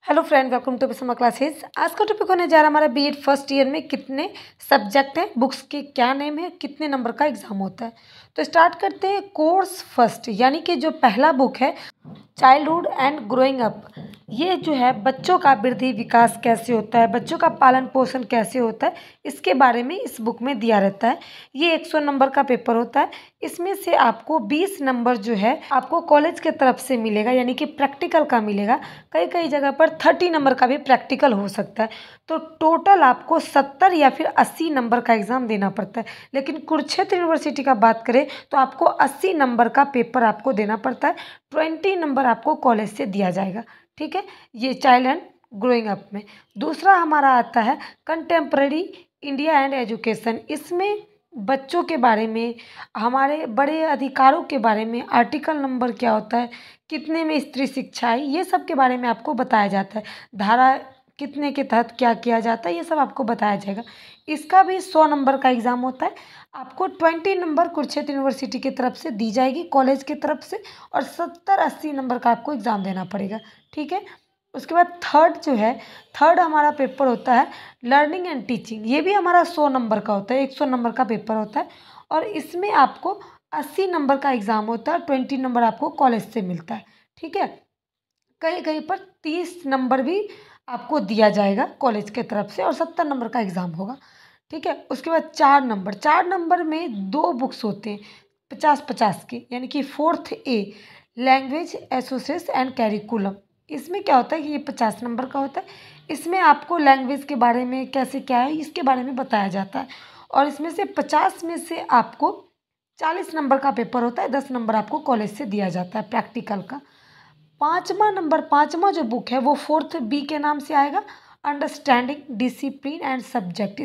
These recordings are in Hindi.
हेलो फ्रेंड, वेलकम टू पिसमा क्लासेस। आज का टॉपिक होने जा रहा है हमारा बीएड फर्स्ट ईयर में कितने सब्जेक्ट हैं, बुक्स के क्या नेम है, कितने नंबर का एग्जाम होता है। तो स्टार्ट करते हैं। कोर्स फर्स्ट यानी कि जो पहला बुक है चाइल्डहुड एंड ग्रोइंग अप, ये जो है बच्चों का वृद्धि विकास कैसे होता है, बच्चों का पालन पोषण कैसे होता है, इसके बारे में इस बुक में दिया रहता है। ये 100 नंबर का पेपर होता है। इसमें से आपको 20 नंबर जो है आपको कॉलेज के तरफ से मिलेगा, यानी कि प्रैक्टिकल का मिलेगा। कई कई जगह पर 30 नंबर का भी प्रैक्टिकल हो सकता है। तो टोटल आपको 70 या फिर 80 नंबर का एग्ज़ाम देना पड़ता है। लेकिन कुरुक्षेत्र यूनिवर्सिटी का बात करें तो आपको 80 नंबर का पेपर आपको देना पड़ता है। 20 नंबर आपको कॉलेज से दिया जाएगा। ठीक है, ये चाइल्ड एंड ग्रोइंग अप में। दूसरा हमारा आता है कंटेम्प्रेरी इंडिया एंड एजुकेशन। इसमें बच्चों के बारे में, हमारे बड़े अधिकारों के बारे में, आर्टिकल नंबर क्या होता है, कितने में स्त्री शिक्षा है, ये सब के बारे में आपको बताया जाता है। धारा कितने के तहत क्या किया जाता है, ये सब आपको बताया जाएगा। इसका भी 100 नंबर का एग्ज़ाम होता है। आपको 20 नंबर कुरुक्षेत्र यूनिवर्सिटी की तरफ से दी जाएगी, कॉलेज की तरफ से, और 70-80 नंबर का आपको एग्ज़ाम देना पड़ेगा। ठीक है, उसके बाद थर्ड हमारा पेपर होता है लर्निंग एंड टीचिंग। ये भी हमारा 100 नंबर का होता है, 100 नंबर का पेपर होता है। और इसमें आपको 80 नंबर का एग्ज़ाम होता है, 20 नंबर आपको कॉलेज से मिलता है। ठीक है, कहीं कहीं पर 30 नंबर भी आपको दिया जाएगा कॉलेज के तरफ से, और 70 नंबर का एग्ज़ाम होगा। ठीक है, उसके बाद 4 नंबर में 2 बुक्स होते हैं 50-50 के, यानी कि 4th A language association and curriculum. इसमें क्या होता है कि ये 50 नंबर का होता है। इसमें आपको लैंग्वेज के बारे में कैसे क्या है इसके बारे में बताया जाता है। और इसमें से 50 में से आपको 40 नंबर का पेपर होता है, 10 नंबर आपको कॉलेज से दिया जाता है प्रैक्टिकल का। पाँचवा जो बुक है वो 4th B के नाम से आएगा, अंडरस्टैंडिंग डिसिप्लिन एंड सब्जेक्ट।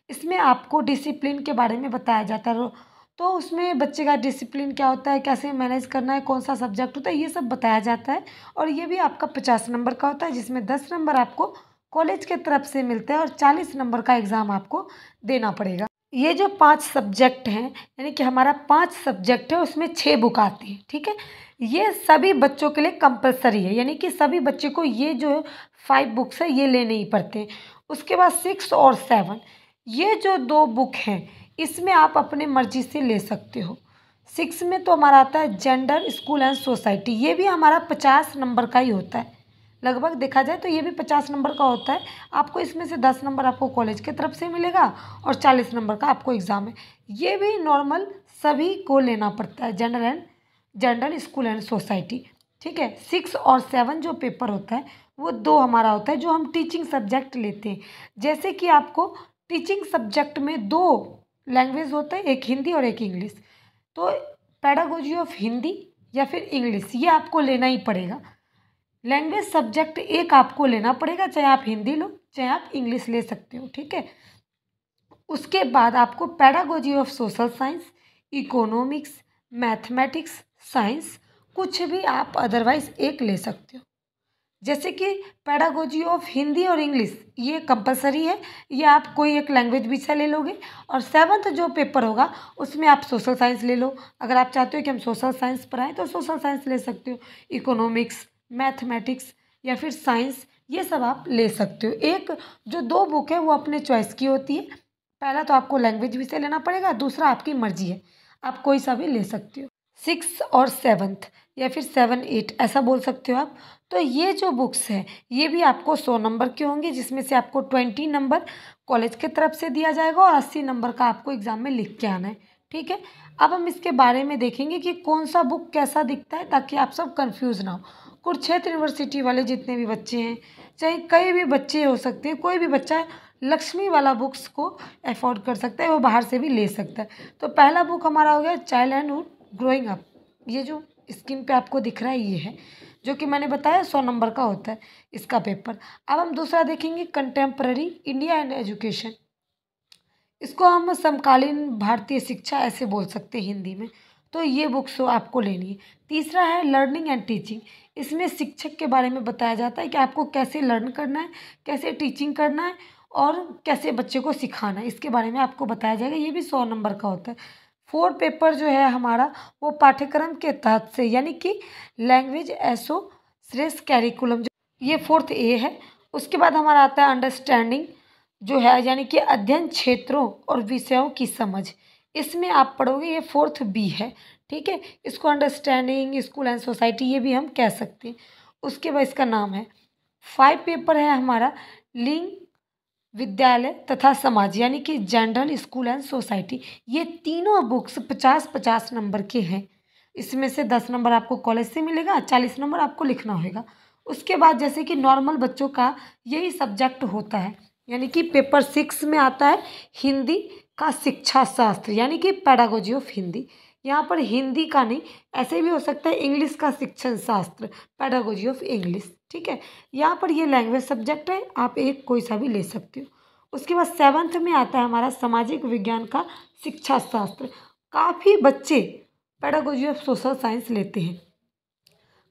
इसमें आपको डिसिप्लिन के बारे में बताया जाता है। तो उसमें बच्चे का डिसिप्लिन क्या होता है, कैसे मैनेज करना है, कौन सा सब्जेक्ट होता है, ये सब बताया जाता है। और ये भी आपका 50 नंबर का होता है, जिसमें 10 नंबर आपको कॉलेज के तरफ से मिलते हैं और 40 नंबर का एग्ज़ाम आपको देना पड़ेगा। ये जो 5 सब्जेक्ट हैं, यानी कि हमारा 5 सब्जेक्ट है, उसमें 6 बुक आती है। ठीक है, ये सभी बच्चों के लिए कंपलसरी है, यानी कि सभी बच्चे को ये जो 5 बुक्स है ये लेने ही पड़ते हैं। उसके बाद 6 और 7, ये जो 2 बुक हैं इसमें आप अपने मर्जी से ले सकते हो। 6 में तो हमारा आता है जेंडर, स्कूल एंड सोसाइटी। ये भी हमारा 50 नंबर का ही होता है, लगभग देखा जाए तो ये भी 50 नंबर का होता है। आपको इसमें से 10 नंबर आपको कॉलेज की तरफ से मिलेगा और 40 नंबर का आपको एग्ज़ाम है। ये भी नॉर्मल सभी को लेना पड़ता है, जनरल, स्कूल एंड सोसाइटी। ठीक है, 6 और 7 जो पेपर होता है वो 2 हमारा होता है जो हम टीचिंग सब्जेक्ट लेते हैं। जैसे कि आपको टीचिंग सब्जेक्ट में 2 लैंग्वेज होता है, एक हिंदी और एक इंग्लिश। तो पेडागोजी ऑफ हिंदी या फिर इंग्लिश, ये आपको लेना ही पड़ेगा। लैंग्वेज सब्जेक्ट एक आपको लेना पड़ेगा, चाहे आप हिंदी लो चाहे आप इंग्लिश ले सकते हो। ठीक है, उसके बाद आपको pedagogy of social science, economics, mathematics, science, कुछ भी आप अदरवाइज एक ले सकते हो। जैसे कि पेडागोजी ऑफ हिंदी और इंग्लिश ये कंपलसरी है, ये आप कोई एक लैंग्वेज भी से ले लोगे। और 7th जो पेपर होगा उसमें आप सोशल साइंस ले लो। अगर आप चाहते हो कि हम सोशल साइंस पढ़ाएं तो सोशल साइंस ले सकते हो, इकोनॉमिक्स, मैथमेटिक्स या फिर साइंस, ये सब आप ले सकते हो। एक जो 2 बुक है वो अपने चॉइस की होती है। पहला तो आपको लैंग्वेज विषय लेना पड़ेगा, दूसरा आपकी मर्जी है, आप कोई सा भी ले सकते हो। 6 और 7th या फिर 7-8 ऐसा बोल सकते हो आप। तो ये जो बुक्स हैं ये भी आपको 100 नंबर के होंगे, जिसमें से आपको 20 नंबर कॉलेज के तरफ से दिया जाएगा और 80 नंबर का आपको एग्ज़ाम में लिख के आना है। ठीक है, अब हम इसके बारे में देखेंगे कि कौन सा बुक कैसा दिखता है, ताकि आप सब कंफ्यूज ना हो। कुरुक्षेत्र यूनिवर्सिटी वाले जितने भी बच्चे हैं, चाहे कई भी बच्चे हो सकते हैं, कोई भी बच्चा लक्ष्मी वाला बुक्स को अफोर्ड कर सकता है, वो बाहर से भी ले सकता है। तो पहला बुक हमारा हो गया चाइल्ड एंड ग्रोइंग अप। ये जो स्क्रीन पे आपको दिख रहा है ये है, जो कि मैंने बताया 100 नंबर का होता है इसका पेपर। अब हम दूसरा देखेंगे कंटेम्प्रेरी इंडिया एंड एजुकेशन। इसको हम समकालीन भारतीय शिक्षा ऐसे बोल सकते हैं हिंदी में। तो ये बुक्स आपको लेनी है। तीसरा है लर्निंग एंड टीचिंग। इसमें शिक्षक के बारे में बताया जाता है कि आपको कैसे लर्न करना है, कैसे टीचिंग करना है और कैसे बच्चे को सिखाना है, इसके बारे में आपको बताया जाएगा। ये भी 100 नंबर का होता है। 4 पेपर जो है हमारा वो पाठ्यक्रम के तहत से, यानी कि लैंग्वेज एसो श्रेष्ठ कैरिकुलम ये 4th ए है। उसके बाद हमारा आता है अंडरस्टैंडिंग, जो है यानी कि अध्ययन क्षेत्रों और विषयों की समझ। इसमें आप पढ़ोगे, ये 4th बी है, ठीक है। इसको अंडरस्टैंडिंग स्कूल एंड सोसाइटी ये भी हम कह सकते हैं। उसके बाद इसका नाम है 5 पेपर है हमारा लिंग, विद्यालय तथा समाज, यानी कि जनरल स्कूल एंड सोसाइटी। ये तीनों बुक्स 50-50 नंबर के हैं। इसमें से 10 नंबर आपको कॉलेज से मिलेगा, 40 नंबर आपको लिखना होगा। उसके बाद जैसे कि नॉर्मल बच्चों का यही सब्जेक्ट होता है, यानी कि पेपर 6 में आता है हिंदी का शिक्षा शास्त्र, यानी कि पैडागोजी ऑफ हिंदी। यहाँ पर हिंदी का नहीं, ऐसे भी हो सकता है इंग्लिश का शिक्षण शास्त्र, पैडागोजी ऑफ इंग्लिश, ठीक है। यहाँ पर ये लैंग्वेज सब्जेक्ट है, आप एक कोई सा भी ले सकते हो। उसके बाद 7th में आता है हमारा सामाजिक विज्ञान का शिक्षा शास्त्र। काफ़ी बच्चे पैडागोजी ऑफ सोशल साइंस लेते हैं।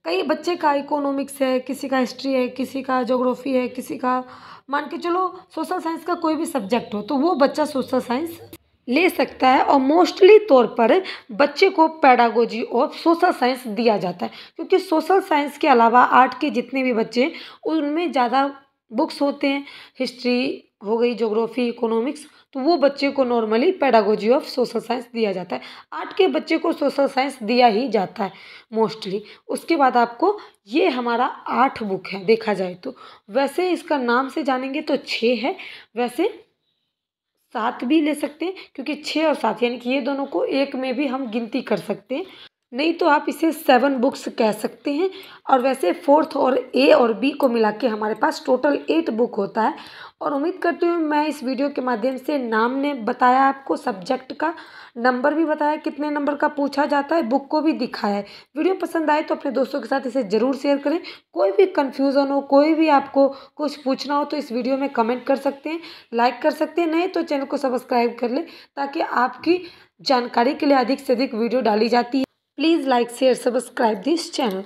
कई बच्चे का इकोनॉमिक्स है, किसी का हिस्ट्री है, किसी का ज्योग्राफी है, किसी का मान के चलो सोशल साइंस का कोई भी सब्जेक्ट हो, तो वो बच्चा सोशल साइंस ले सकता है। और मोस्टली तौर पर बच्चे को पैडागोजी ऑफ सोशल साइंस दिया जाता है, क्योंकि सोशल साइंस के अलावा आर्ट के जितने भी बच्चे हैं उनमें ज़्यादा बुक्स होते हैं, हिस्ट्री हो गई, ज्योग्राफी, इकोनॉमिक्स, तो वो बच्चे को normally pedagogy of social science दिया जाता है। आर्ट के बच्चे को सोशल साइंस दिया ही जाता है मोस्टली। उसके बाद आपको ये हमारा 8 बुक है देखा जाए तो। वैसे इसका नाम से जानेंगे तो 6 है, वैसे 7 भी ले सकते हैं, क्योंकि 6 और 7 यानी कि ये दोनों को एक में भी हम गिनती कर सकते हैं, नहीं तो आप इसे 7 बुक्स कह सकते हैं। और वैसे 4th और ए और बी को मिला के हमारे पास टोटल 8 बुक होता है। और उम्मीद करती हूँ मैं इस वीडियो के माध्यम से नाम ने बताया, आपको सब्जेक्ट का नंबर भी बताया, कितने नंबर का पूछा जाता है, बुक को भी दिखाया है। वीडियो पसंद आए तो अपने दोस्तों के साथ इसे ज़रूर शेयर करें। कोई भी कन्फ्यूज़न हो, कोई भी आपको कुछ पूछना हो तो इस वीडियो में कमेंट कर सकते हैं, लाइक कर सकते हैं, नहीं तो चैनल को सब्सक्राइब कर लें, ताकि आपकी जानकारी के लिए अधिक से अधिक वीडियो डाली जाती है। Please like, share, subscribe this channel.